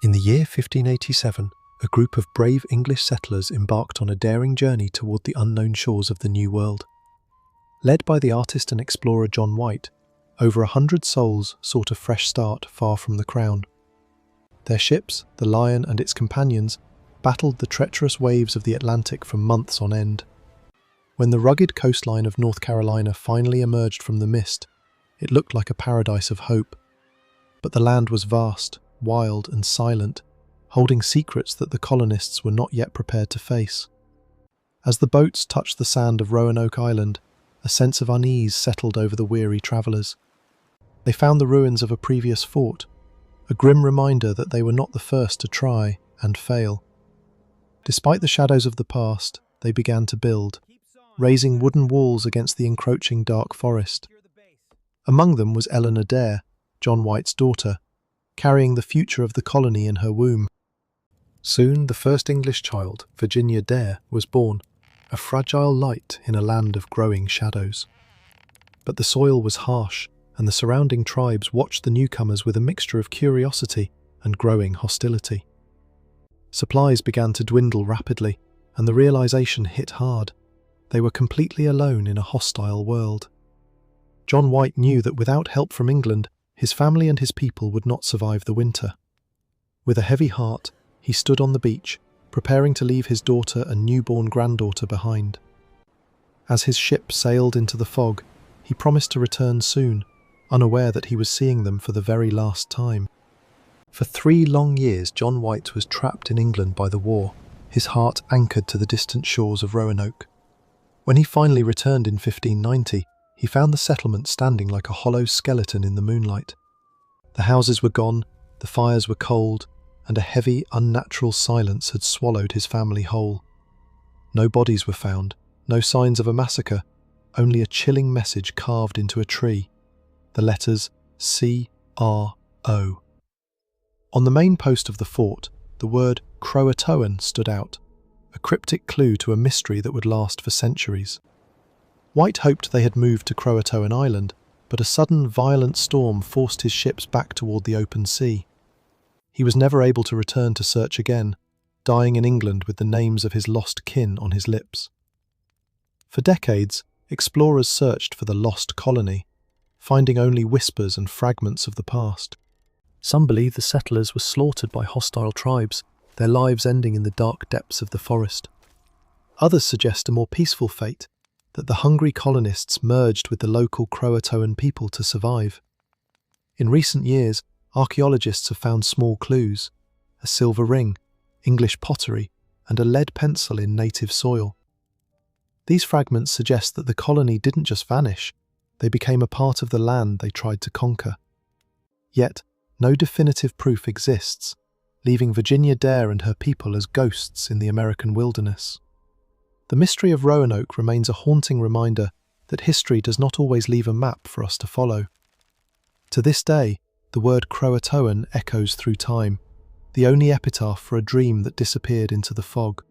In the year 1587, a group of brave English settlers embarked on a daring journey toward the unknown shores of the New World. Led by the artist and explorer John White, over 100 souls sought a fresh start far from the crown. Their ships, the Lion and its companions, battled the treacherous waves of the Atlantic for months on end. When the rugged coastline of North Carolina finally emerged from the mist, it looked like a paradise of hope. But the land was vast, wild and silent, holding secrets that the colonists were not yet prepared to face. As the boats touched the sand of Roanoke Island, a sense of unease settled over the weary travellers. They found the ruins of a previous fort, a grim reminder that they were not the first to try and fail. Despite the shadows of the past, they began to build, raising wooden walls against the encroaching dark forest. Among them was Eleanor Dare, John White's daughter, carrying the future of the colony in her womb. Soon the first English child, Virginia Dare, was born, a fragile light in a land of growing shadows. But the soil was harsh, and the surrounding tribes watched the newcomers with a mixture of curiosity and growing hostility. Supplies began to dwindle rapidly, and the realization hit hard. They were completely alone in a hostile world. John White knew that without help from England, his family and his people would not survive the winter. With a heavy heart, he stood on the beach, preparing to leave his daughter and newborn granddaughter behind. As his ship sailed into the fog, he promised to return soon, unaware that he was seeing them for the very last time. For 3 long years, John White was trapped in England by the war, his heart anchored to the distant shores of Roanoke. When he finally returned in 1590, he found the settlement standing like a hollow skeleton in the moonlight. The houses were gone, the fires were cold, and a heavy, unnatural silence had swallowed his family whole. No bodies were found, no signs of a massacre, only a chilling message carved into a tree, the letters C-R-O. On the main post of the fort, the word Croatoan stood out, a cryptic clue to a mystery that would last for centuries. White hoped they had moved to Croatoan Island, but a sudden violent storm forced his ships back toward the open sea. He was never able to return to search again, dying in England with the names of his lost kin on his lips. For decades, explorers searched for the lost colony, finding only whispers and fragments of the past. Some believe the settlers were slaughtered by hostile tribes, their lives ending in the dark depths of the forest. Others suggest a more peaceful fate, that the hungry colonists merged with the local Croatoan people to survive. In recent years, archaeologists have found small clues: a silver ring, English pottery, and a lead pencil in native soil. These fragments suggest that the colony didn't just vanish, they became a part of the land they tried to conquer. Yet, no definitive proof exists, leaving Virginia Dare and her people as ghosts in the American wilderness. The mystery of Roanoke remains a haunting reminder that history does not always leave a map for us to follow. To this day, the word Croatoan echoes through time, the only epitaph for a dream that disappeared into the fog.